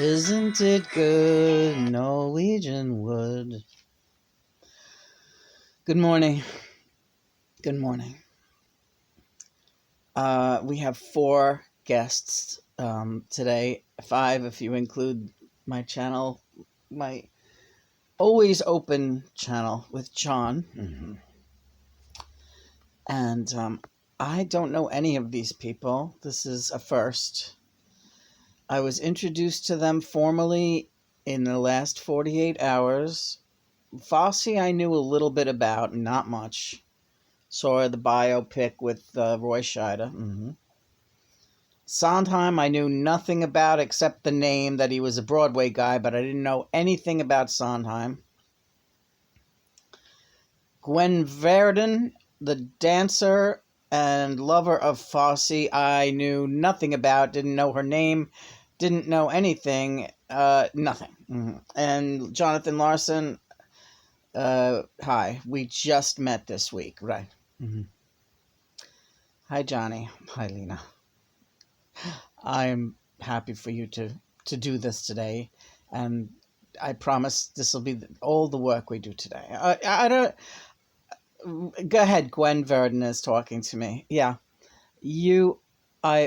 Isn't it good, Norwegian wood? Good morning. Good morning. We have 4 guests today. 5 if you include my channel, my always open channel with John. And I don't know any of these people. This is a first. I was introduced to them formally in the last 48 hours. Fosse I knew a little bit about, not much. Saw the biopic with Roy Scheider. Sondheim I knew nothing about except the name, that he was a Broadway guy, but I didn't know anything about Sondheim. Gwen Verdon, the dancer and lover of Fosse, I knew nothing about, didn't know her name, didn't know anything, nothing. And Jonathan Larson, hi, we just met this week, right? Hi, Johnny. Hi, Lena. I'm happy for you to do this today, and I promise this will be all the work we do today. I don't. Go ahead, Gwen Verdon is talking to me. Yeah,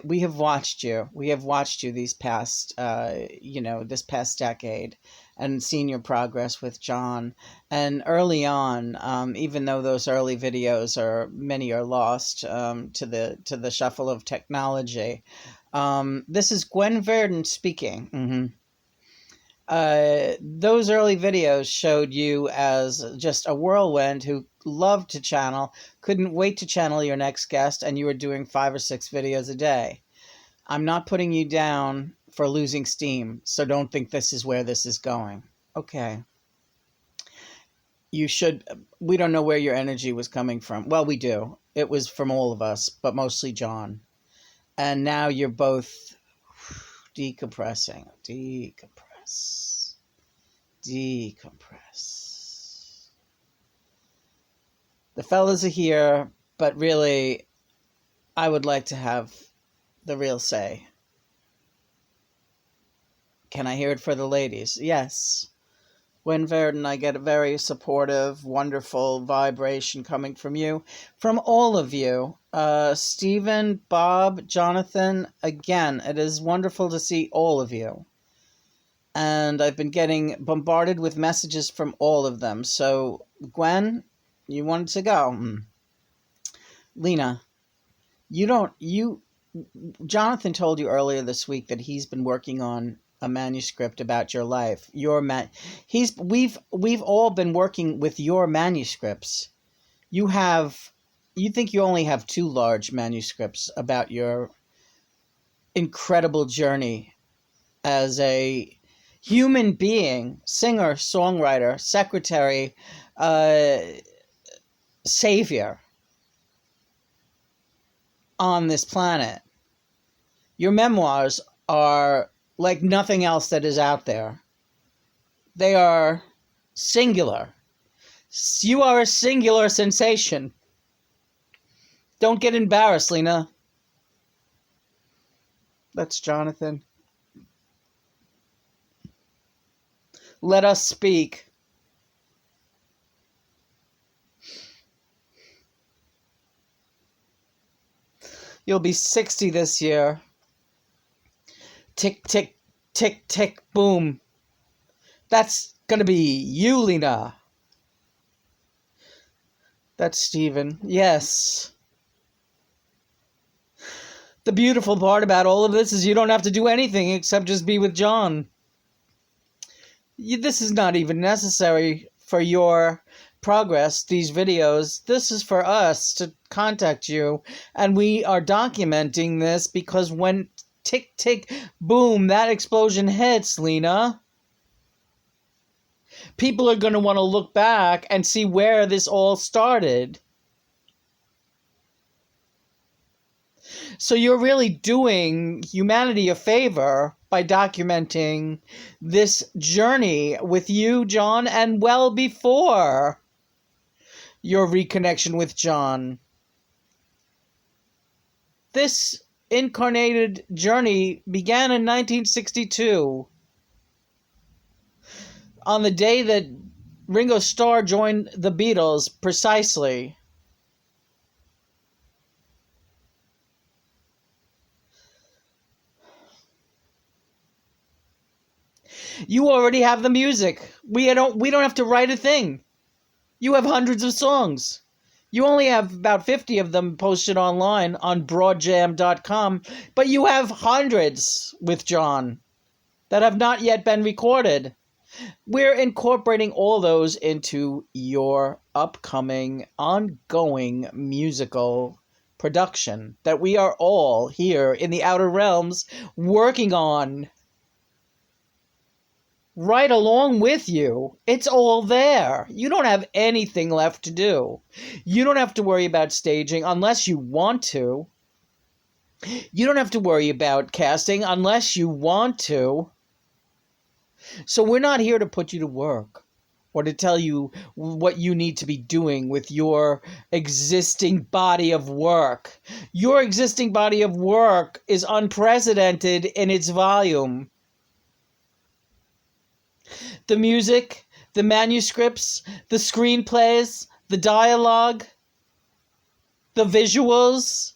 we have watched you. We have watched you these past, this past decade, and seen your progress with John. And early on, even though those early videos many are lost to the shuffle of technology, this is Gwen Verdon speaking. Those early videos showed you as just a whirlwind who loved to channel, couldn't wait to channel your next guest, and you were doing 5 or 6 videos a day. I'm not putting you down for losing steam, so don't think this is where this is going. Okay. We don't know where your energy was coming from. Well, we do. It was from all of us, but mostly John. And now you're both decompressing. Decompress. The fellas are here, but really, I would like to have the real say. Can I hear it for the ladies? Yes. Gwen Verdon, I get a very supportive, wonderful vibration coming from you, from all of you. Stephen, Bob, Jonathan, again, it is wonderful to see all of you. And I've been getting bombarded with messages from all of them. So, Gwen, you wanted to go. Lena, Jonathan told you earlier this week that he's been working on a manuscript about your life. We've all been working with your manuscripts. You think you only have 2 large manuscripts about your incredible journey as a human being, singer, songwriter, secretary, savior on this planet. Your memoirs are like nothing else that is out there. They are singular. You are a singular sensation. Don't get embarrassed, Lena. That's Jonathan. Let us speak. You'll be 60 this year. Tick, tick, tick, tick, boom. That's gonna be you, Lena. That's Stephen. Yes. The beautiful part about all of this is you don't have to do anything except just be with John. This is not even necessary for your progress, these videos. This is for us to contact you, and we are documenting this because when tick, tick, boom, that explosion hits, Lena, people are going to want to look back and see where this all started. So you're really doing humanity a favor by documenting this journey with you, John, and well before your reconnection with John. This incarnated journey began in 1962 on the day that Ringo Starr joined the Beatles, precisely. You already have the music. We don't have to write a thing. You have hundreds of songs. You only have about 50 of them posted online on broadjam.com, but you have hundreds with John that have not yet been recorded. We're incorporating all those into your upcoming, ongoing musical production that we are all here in the Outer Realms working on. Right along with you. It's all there. You don't have anything left to do. You don't have to worry about staging unless you want to. You don't have to worry about casting unless you want to. So we're not here to put you to work or to tell you what you need to be doing with your existing body of work. Your existing body of work is unprecedented in its volume. The music, the manuscripts, the screenplays, the dialogue, the visuals,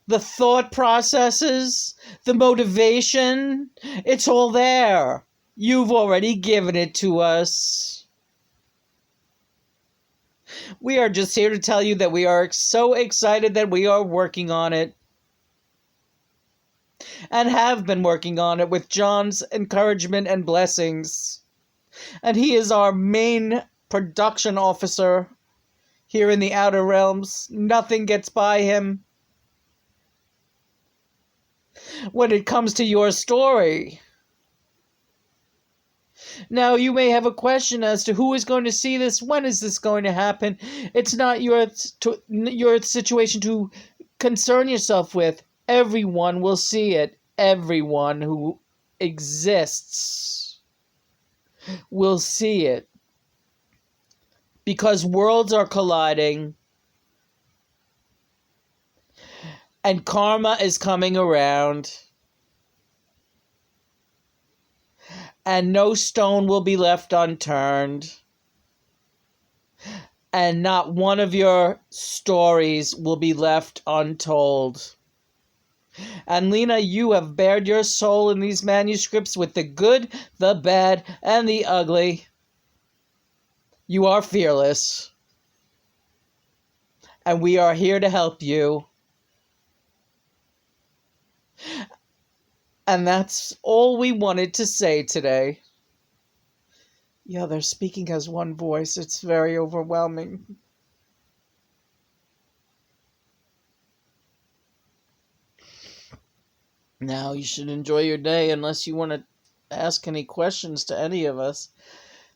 the thought processes, the motivation, it's all there. You've already given it to us. We are just here to tell you that we are so excited that we are working on it. And have been working on it with John's encouragement and blessings. And he is our main production officer here in the Outer Realms. Nothing gets by him. When it comes to your story. Now, you may have a question as to who is going to see this. When is this going to happen? It's not your situation to concern yourself with. Everyone will see it. Everyone who exists will see it. Because worlds are colliding. And karma is coming around. And no stone will be left unturned. And not one of your stories will be left untold. And Lena, you have bared your soul in these manuscripts with the good, the bad, and the ugly. You are fearless. And we are here to help you. And that's all we wanted to say today. Yeah, they're speaking as one voice. It's very overwhelming. Now, you should enjoy your day unless you want to ask any questions to any of us.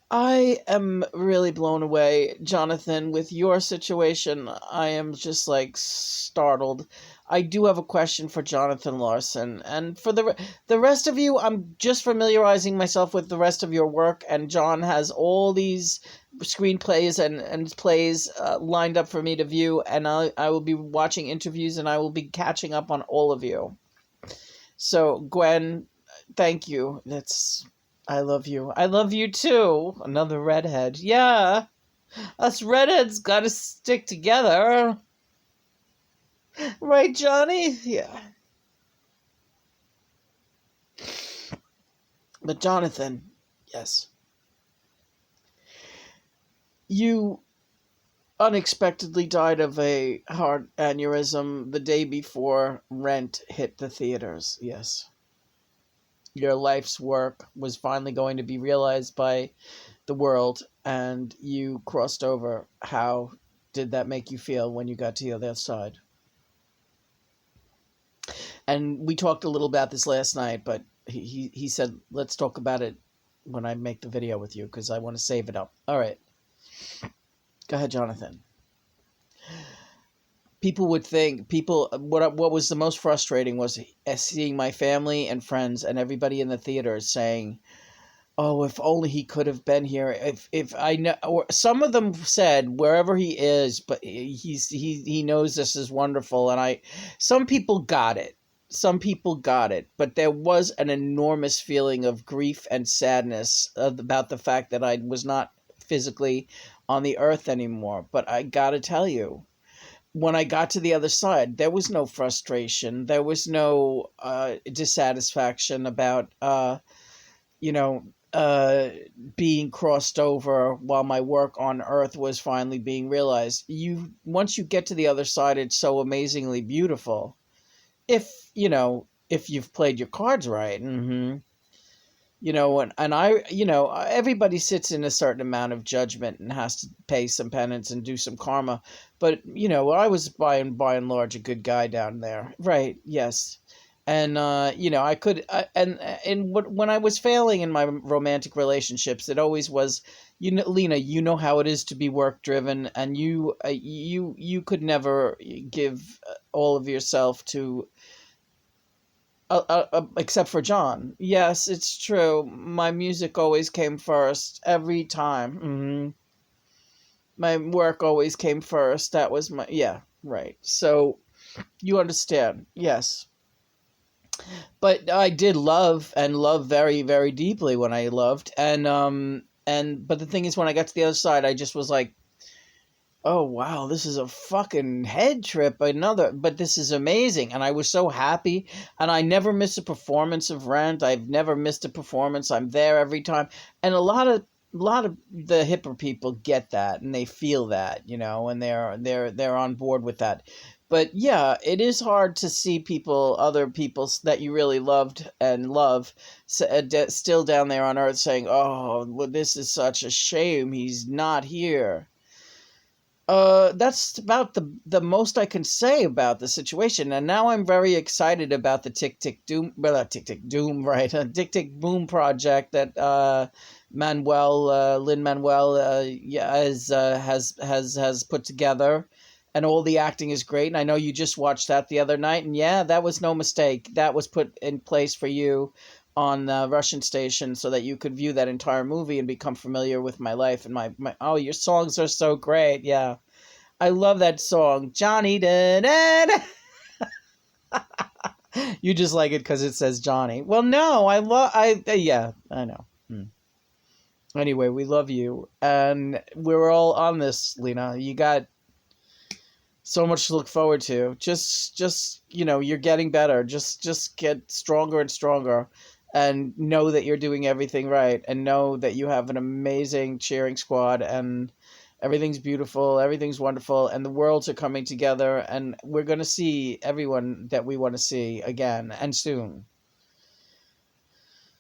I am really blown away, Jonathan, with your situation. I am just, startled. I do have a question for Jonathan Larson. And for the rest of you, I'm just familiarizing myself with the rest of your work. And John has all these screenplays and plays lined up for me to view. And I will be watching interviews and I will be catching up on all of you. So, Gwen, thank you. I love you. I love you too. Another redhead. Yeah. Us redheads gotta stick together. Right, Johnny? Yeah. But Jonathan, yes. You unexpectedly died of a heart aneurysm the day before Rent hit the theaters. Yes. Your life's work was finally going to be realized by the world, and you crossed over. How did that make you feel when you got to the other side? And we talked a little about this last night, but he said, let's talk about it when I make the video with you, because I want to save it up. All right. Go ahead, Jonathan. People would think, what was the most frustrating was seeing my family and friends and everybody in the theaters saying, oh, if only he could have been here. If I know, or some of them said wherever he is, but he knows this is wonderful. And some people got it. some people got it, but there was an enormous feeling of grief and sadness about the fact that I was not physically on the earth anymore. But I gotta tell you, when I got to the other side, there was no frustration. There was no dissatisfaction about, you know, being crossed over while my work on Earth was finally being realized. Once you get to the other side, it's so amazingly beautiful. If you've played your cards right. And everybody sits in a certain amount of judgment and has to pay some penance and do some karma. But I was by and large a good guy down there, right? Yes. And I could when I was failing in my romantic relationships, it always was, Lena, you know how it is to be work driven, and you could never give all of yourself to, except for John. Yes, it's true. My music always came first every time. My work always came first. That was yeah, right. So you understand. Yes. But I did love, and love very, very deeply when I loved. But the thing is, when I got to the other side, I just was like, oh wow, this is a fucking head trip. But this is amazing, and I was so happy. And I never miss a performance of Rent. I've never missed a performance. I'm there every time, and a lot of the hipper people get that, and they feel that, and they're on board with that. But yeah, it is hard to see other people that you really loved and love, still down there on Earth saying, "Oh, well, this is such a shame. He's not here." That's about the most I can say about the situation. And now I'm very excited about the Tick Tick Doom, well, not Tick Tick Doom, right? Tick Tick Boom project that Lin Manuel, yeah, has put together, and all the acting is great. And I know you just watched that the other night, and yeah, that was no mistake. That was put in place for you on the Russian station so that you could view that entire movie and become familiar with my life and my oh, your songs are so great. Yeah. I love that song. Johnny da, da, da. You just like it because it says Johnny. Well, no, yeah, I know. Anyway, we love you, and we're all on this, Lena. You got so much to look forward to. Just you're getting better. Just get stronger and stronger, and know that you're doing everything right, and know that you have an amazing cheering squad, and everything's beautiful, everything's wonderful, and the worlds are coming together, and we're going to see everyone that we want to see again and soon.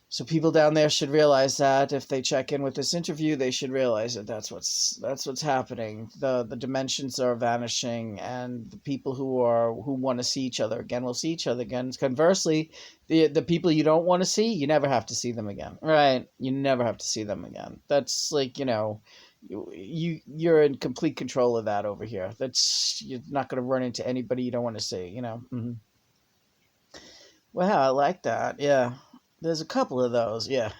So people down there should realize that if they check in with this interview, they should realize that that's what's happening. The dimensions are vanishing, and the people who want to see each other again will see each other again. Conversely, the people you don't want to see, you never have to see them again. Right? You never have to see them again. That's like, you're in complete control of that over here. You're not going to run into anybody you don't want to see. Wow, I like that. Yeah. There's a couple of those, yeah.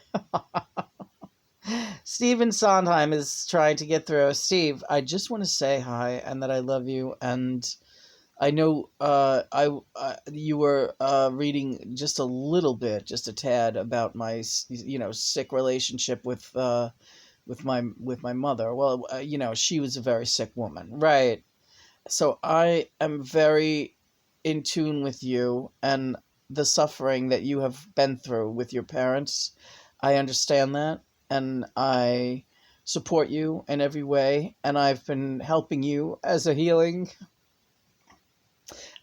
Stephen Sondheim is trying to get through. Steve, I just want to say hi and that I love you. And I know you were reading just a little bit, just a tad, about my sick relationship with my mother. Well, she was a very sick woman, right? So I am very in tune with you and the suffering that you have been through with your parents. I understand that, and I support you in every way, and I've been helping you as a healing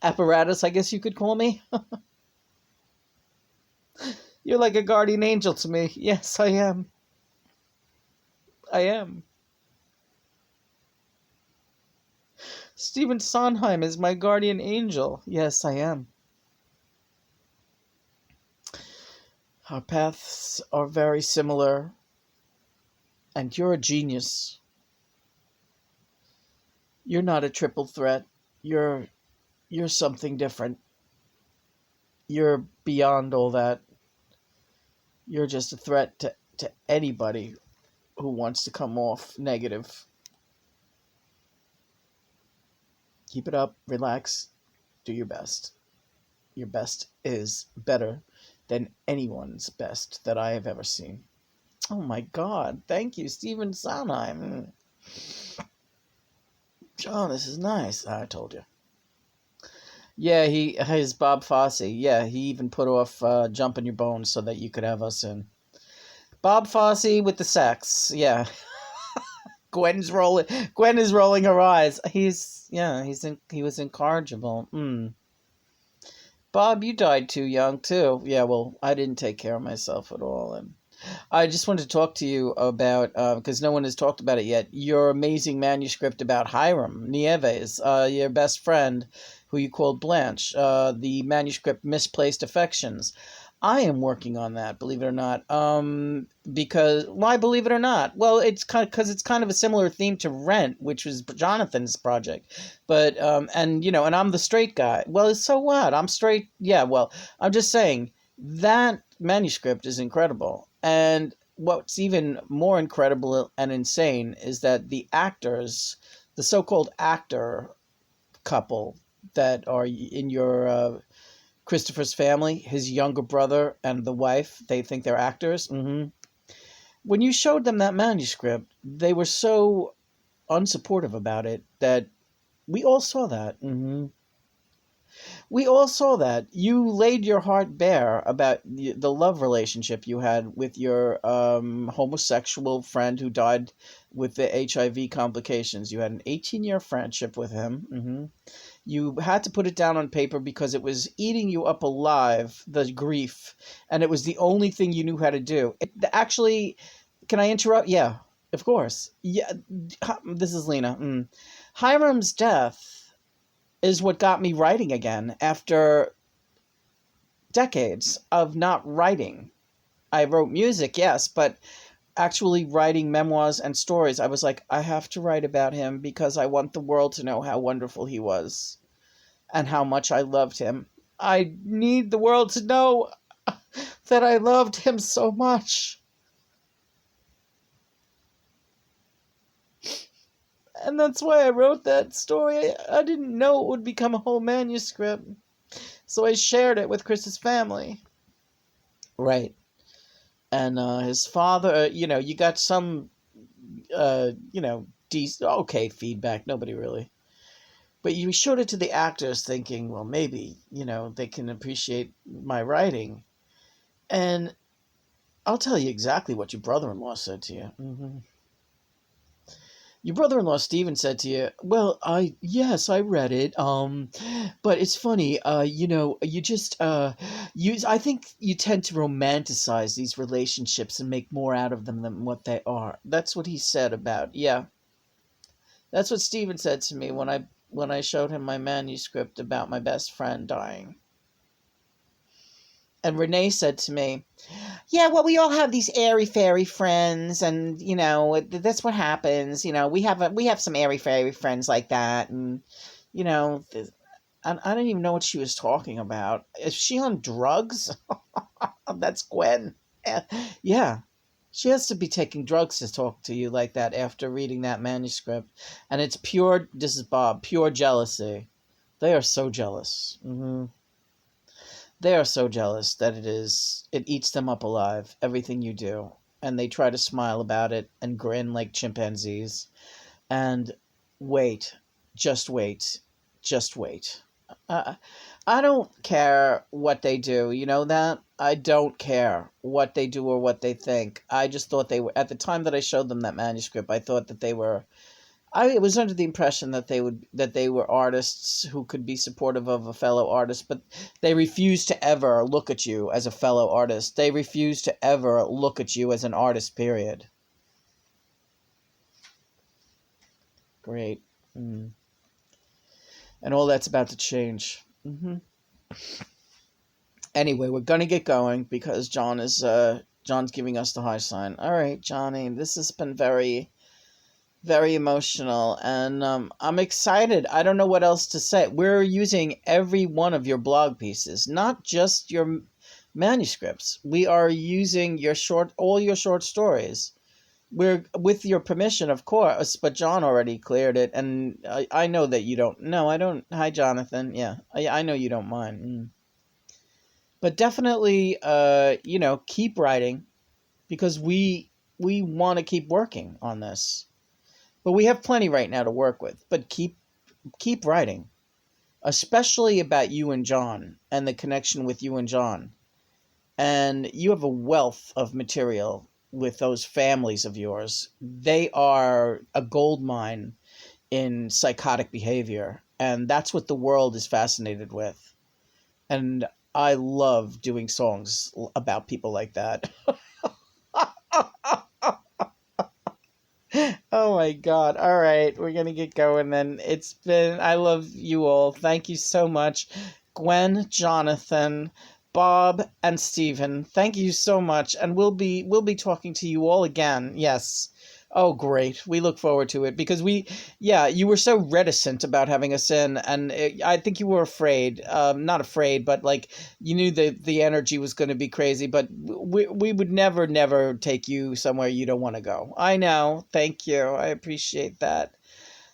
apparatus, I guess you could call me. You're like a guardian angel to me. Yes, I am. I am. Stephen Sondheim is my guardian angel. Yes, I am. Our paths are very similar, and you're a genius. You're not a triple threat. You're something different. You're beyond all that. You're just a threat to anybody who wants to come off negative. Keep it up, relax, do your best. Your best is better than anyone's best that I have ever seen. Oh my God. Thank you, Stephen Sondheim. John, this is nice. I told you. Yeah, his Bob Fosse. Yeah, he even put off Jumping Your Bones so that you could have us in. Bob Fosse with the sex. Yeah. Gwen is rolling her eyes. He was incorrigible. Bob, you died too young too. Yeah, well, I didn't take care of myself at all, and I just wanted to talk to you about, because no one has talked about it yet, your amazing manuscript about Hiram Nieves, your best friend, who you called Blanche, the manuscript Misplaced Affections. I am working on that, believe it or not. Because why believe it or not? Well, it's because it's kind of a similar theme to Rent, which was Jonathan's project. But and I'm the straight guy. Well, so what? I'm straight. Yeah. Well, I'm just saying that manuscript is incredible. And what's even more incredible and insane is that the actors, the so-called actor couple that are in your Christopher's family, his younger brother and the wife, they think they're actors. When you showed them that manuscript, they were so unsupportive about it that we all saw that. We all saw that. You laid your heart bare about the love relationship you had with your homosexual friend who died with the HIV complications. You had an 18-year friendship with him. You had to put it down on paper because it was eating you up alive, the grief, and it was the only thing you knew how to do. Actually, can I interrupt? Yeah, of course. Yeah, this is Lena. Hiram's death is what got me writing again after decades of not writing. I wrote music, yes, but actually writing memoirs and stories, I was like, I have to write about him because I want the world to know how wonderful he was and how much I loved him. I need the world to know that I loved him so much. And that's why I wrote that story. I didn't know it would become a whole manuscript. So I shared it with Chris's family. Right. And his father, you got some, decent, okay feedback. Nobody really. But you showed it to the actors thinking, well, maybe, they can appreciate my writing. And I'll tell you exactly what your brother-in-law said to you. Your brother-in-law Stephen said to you, "Well, yes, I read it. But it's funny. You just I think you tend to romanticize these relationships and make more out of them than what they are." That's what he said about. Yeah, that's what Stephen said to me when I showed him my manuscript about my best friend dying. And Renee said to me, yeah, well, we all have these airy fairy friends, and that's what happens. We have some airy fairy friends like that, and you know, th- I don't even know what she was talking about. Is she on drugs? That's Gwen. Yeah, she has to be taking drugs to talk to you like that after reading that manuscript, and it's pure. This is Bob. Pure jealousy. They are so jealous. They are so jealous that it eats them up alive, everything you do. And they try to smile about it and grin like chimpanzees. And wait, just wait, just wait. Uh, I don't care what they do, you know that? I don't care what they do or what they think. I just thought they were, at the time that I showed them that manuscript, I thought that they were I was under the impression that they were artists who could be supportive of a fellow artist, but they refuse to ever look at you as a fellow artist. They refuse to ever look at you as an artist, period. Great. And all that's about to change. Anyway, we're gonna get going because John's giving us the high sign. All right, Johnny, this has been very very emotional, and I'm excited. I don't know what else to say. We're using every one of your blog pieces, not just your manuscripts. We are using all your short stories. We're, with your permission, of course, but John already cleared it, and I know that you don't. No, I don't. Hi, Jonathan. Yeah, I know you don't mind. But definitely, keep writing, because we want to keep working on this. But we have plenty right now to work with. But keep writing, especially about you and John and the connection with you and John. And you have a wealth of material with those families of yours. They are a gold mine in psychotic behavior, and that's what the world is fascinated with. And I love doing songs about people like that. Oh my God. All right. We're going to get going then. I love you all. Thank you so much. Gwen, Jonathan, Bob, and Stephen. Thank you so much. And we'll be talking to you all again. Yes. Oh, great. We look forward to it because you were so reticent about having us in, and I think you were afraid. Not afraid, but like you knew the energy was going to be crazy, but we would never, never take you somewhere you don't want to go. I know. Thank you. I appreciate that.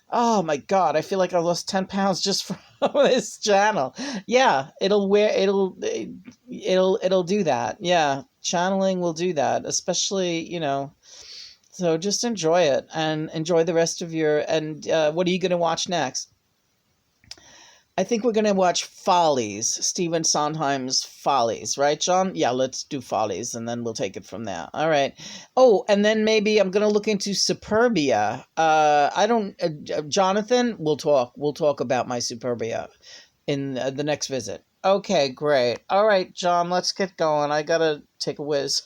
Oh my God, I feel like I lost 10 pounds just from this channel. Yeah, it'll do that. Yeah, channeling will do that, especially, so just enjoy it and enjoy the rest of and what are you going to watch next? I think we're going to watch Follies, Stephen Sondheim's Follies, right, John? Yeah, let's do Follies, and then we'll take it from there. All right. Oh, and then maybe I'm going to look into Superbia. I don't, Jonathan, we'll talk. We'll talk about my Superbia in the next visit. Okay, great. All right, John, let's get going. I got to take a whiz.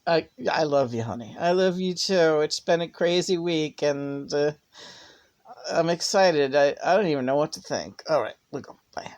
I love you, honey. I love you too. It's been a crazy week, and I'm excited. I don't even know what to think. All right, we'll go. Bye.